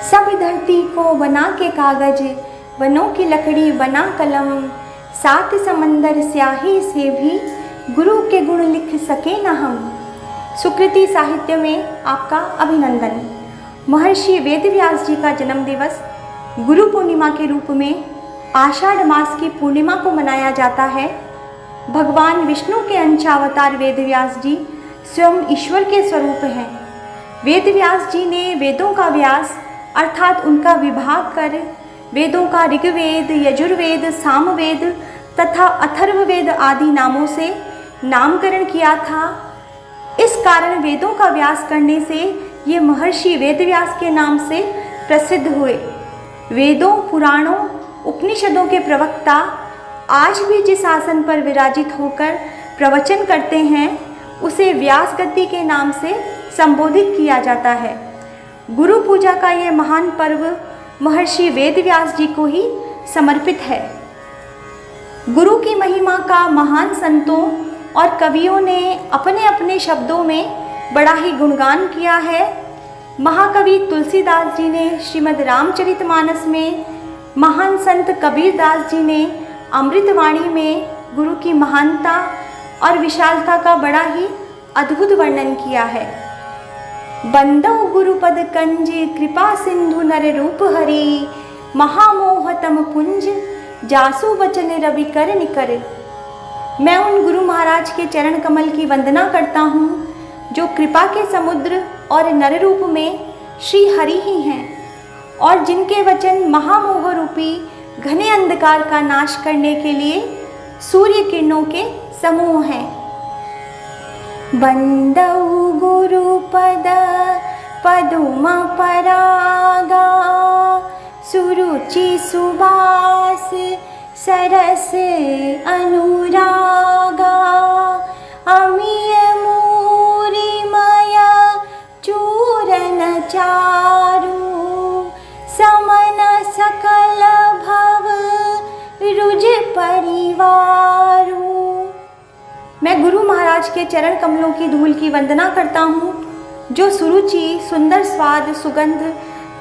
सब धरती को बना के कागज, वनों की लकड़ी बना कलम, सात समंदर स्याही से भी गुरु के गुण लिख सके न हम। सुकृति साहित्य में आपका अभिनंदन। महर्षि वेदव्यास जी का जन्म दिवस गुरु पूर्णिमा के रूप में आषाढ़ मास की पूर्णिमा को मनाया जाता है। भगवान विष्णु के अंशावतार वेदव्यास जी स्वयं ईश्वर के स्वरूप हैं। वेदव्यास जी ने वेदों का व्यास अर्थात उनका विभाग कर वेदों का ऋग्वेद, यजुर्वेद, सामवेद तथा अथर्ववेद आदि नामों से नामकरण किया था। इस कारण वेदों का व्यास करने से ये महर्षि वेदव्यास के नाम से प्रसिद्ध हुए। वेदों, पुराणों, उपनिषदों के प्रवक्ता आज भी जिस आसन पर विराजित होकर प्रवचन करते हैं उसे व्यास गद्दी के नाम से संबोधित किया जाता है। गुरु पूजा का ये महान पर्व महर्षि वेदव्यास जी को ही समर्पित है। गुरु की महिमा का महान संतों और कवियों ने अपने अपने शब्दों में बड़ा ही गुणगान किया है। महाकवि तुलसीदास जी ने श्रीमद् रामचरितमानस में, महान संत कबीरदास जी ने अमृतवाणी में गुरु की महानता और विशालता का बड़ा ही अद्भुत वर्णन किया है। बंदौ गुरुपद कंज, कृपा सिंधु नर रूप हरि, महामोहतम पुंज, जासु बचन रवि कर निकर। मैं उन गुरु महाराज के चरण कमल की वंदना करता हूँ जो कृपा के समुद्र और नर रूप में श्री हरि ही हैं और जिनके वचन महामोह रूपी घने अंधकार का नाश करने के लिए सूर्य किरणों के समूह हैं। बंदौ गुरुपद पदुम परागा, सुरुचि सुबास सरस अनुरागा, अमीय मूरिमय चूरन चारु, समन सकल भव रुज परिवारु। मैं गुरु महाराज के चरण कमलों की धूल की वंदना करता हूँ जो सुरुचि, सुंदर स्वाद, सुगंध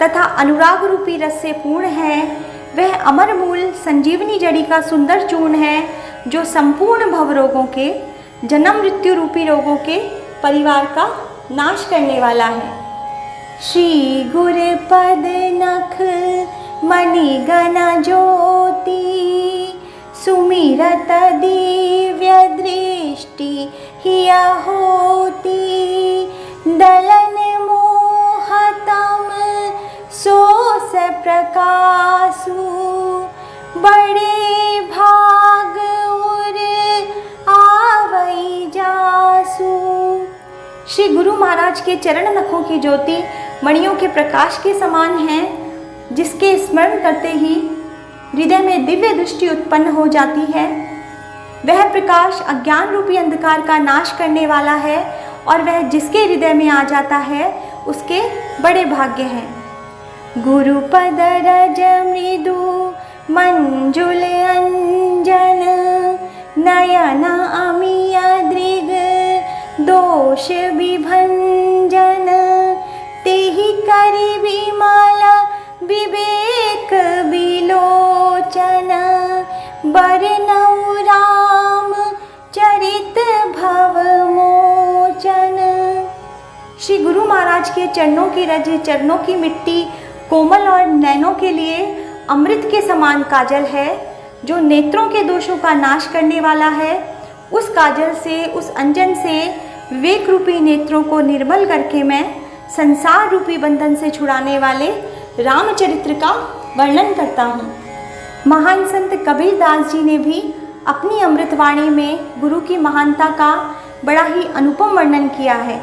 तथा अनुराग रूपी रस से पूर्ण है। वह अमर मूल संजीवनी जड़ी का सुंदर चूर्ण है जो संपूर्ण भव रोगों के, जन्म मृत्यु रूपी रोगों के परिवार का नाश करने वाला है। श्री गुरुपद नख मणिगण ज्योति, सुमिरत दिव्य दृष्टि हिया होती, दलन मोहतम सोस प्रकाशु, बड़े भाग उर आवई जासु। श्री गुरु महाराज के चरण नखों की ज्योति मणियों के प्रकाश के समान है, जिसके स्मरण करते ही हृदय में दिव्य दृष्टि उत्पन्न हो जाती है। वह प्रकाश अज्ञान रूपी अंधकार का नाश करने वाला है और वह जिसके हृदय में आ जाता है उसके बड़े भाग्य हैं। गुरुपद रज मृदु मंजुल अंजन, नयन अमीय दृग दोष विभंजन, तेहि करि विमल विवेक विलोचन, बरनउ राम चरित भव मोचन। श्री गुरु महाराज के चरणों की रज, चरणों की मिट्टी कोमल और नैनों के लिए अमृत के समान काजल है जो नेत्रों के दोषों का नाश करने वाला है। उस काजल से, उस अंजन से विवेक रूपी नेत्रों को निर्मल करके मैं संसार रूपी बंधन से छुड़ाने वाले रामचरित्र का वर्णन करता हूँ। महान संत कबीरदास जी ने भी अपनी अमृतवाणी में गुरु की महानता का बड़ा ही अनुपम वर्णन किया है।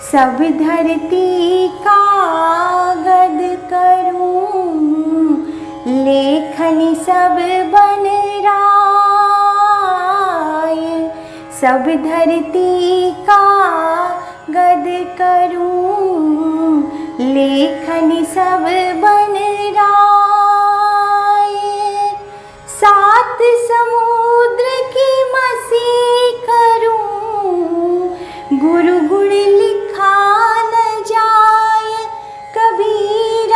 सब धरती कागद करूं, लेखनी सब बन राय, सब धरती कागद करूं, लेखनी सब बन राय, सात समुद्र की मसी करूं, गुरु गुण लिखा न जाय, कबीर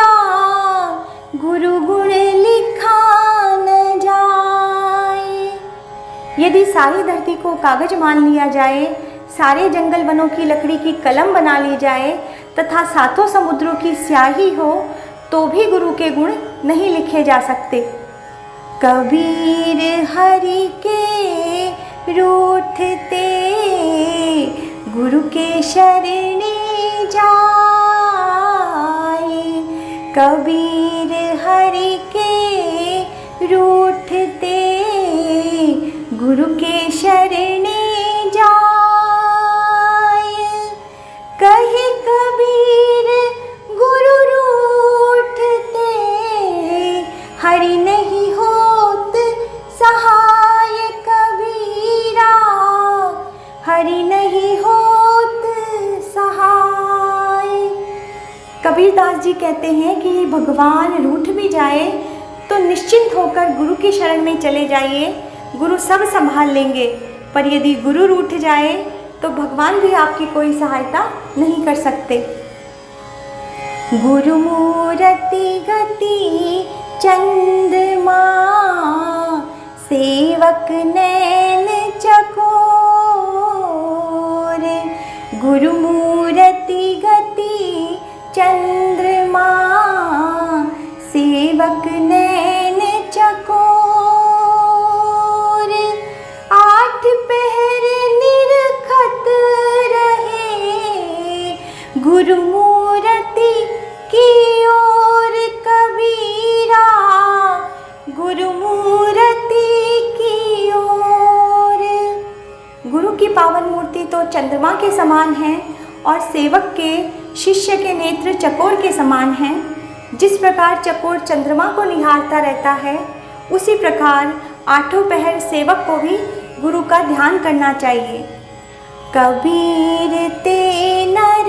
सारी धरती को कागज मान लिया जाए, सारे जंगल वनों की लकड़ी की कलम बना ली जाए तथा सातों समुद्रों की स्याही हो तो भी गुरु के गुण नहीं लिखे जा सकते। कबीर हरि के रूठते गुरु के शरणे जाए। कबीर हरि के रूठते गुरु के शरणे जाए। कहे कबीर गुरु रूठते हरि नहीं होत सहाय। कबीरा हरि नहीं होत सहाय। कबीरदास जी कहते हैं कि भगवान रूठ भी जाए तो निश्चिंत होकर गुरु की शरण में चले जाइए, गुरु सब संभाल लेंगे। पर यदि गुरु रूठ जाए तो भगवान भी आपकी कोई सहायता नहीं कर सकते। गुरु मूरति गति चंद्रमा सेवक नैन चकोर। गुरु मूरति गति चंद्रमा सेवक नैन चकोर। आठ पहर निरखत रहे गुरु मूरति की ओर। कबीरा गुरु मूरति की ओर। गुरु की पावन मूर्ति तो चंद्रमा के समान है और सेवक के शिष्य के नेत्र चकोर के समान हैं। जिस प्रकार चकोर चंद्रमा को निहारता रहता है, उसी प्रकार आठों पहर सेवक को भी गुरु का ध्यान करना चाहिए। कबीर ते नर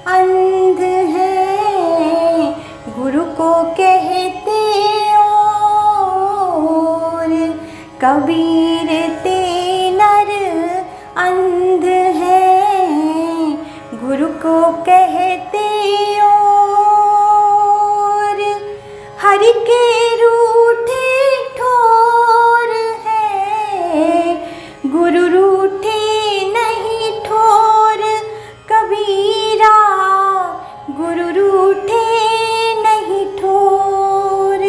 अंध है गुरु को कहते और। कबीर ते नर अंध है गुरु को कहते और। हरि के रूठे ठोर है गुरु रूठे नहीं ठोर। कबीरा गुरु रूठे नहीं ठोर।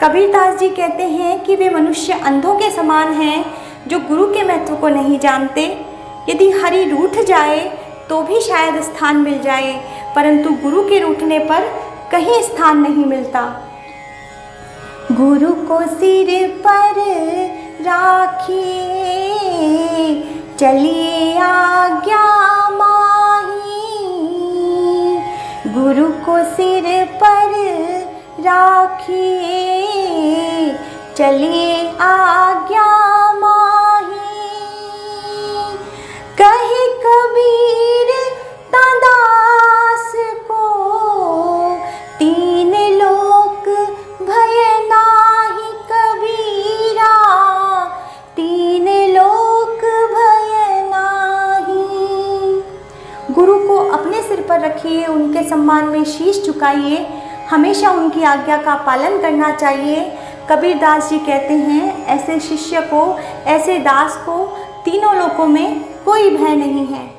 कबीरदास जी कहते हैं कि वे मनुष्य अंधों के समान हैं जो गुरु के महत्व को नहीं जानते। यदि हरि रूठ जाए तो भी शायद स्थान मिल जाए, परंतु गुरु के रूठने पर कहीं स्थान नहीं मिलता। गुरु को सिर पर राखिए चलिए आज्ञा माही। गुरु को सिर पर राखिए चलिए आज्ञा माही। कहे कबीर तादास को तीन लोक भय नाही। कबीरा तीन लोक भय नाही। गुरु को अपने सिर पर रखिए, उनके सम्मान में शीश झुकाइए, हमेशा उनकी आज्ञा का पालन करना चाहिए। कबीरदास जी कहते हैं ऐसे शिष्य को, ऐसे दास को तीनों लोकों में कोई भय नहीं है।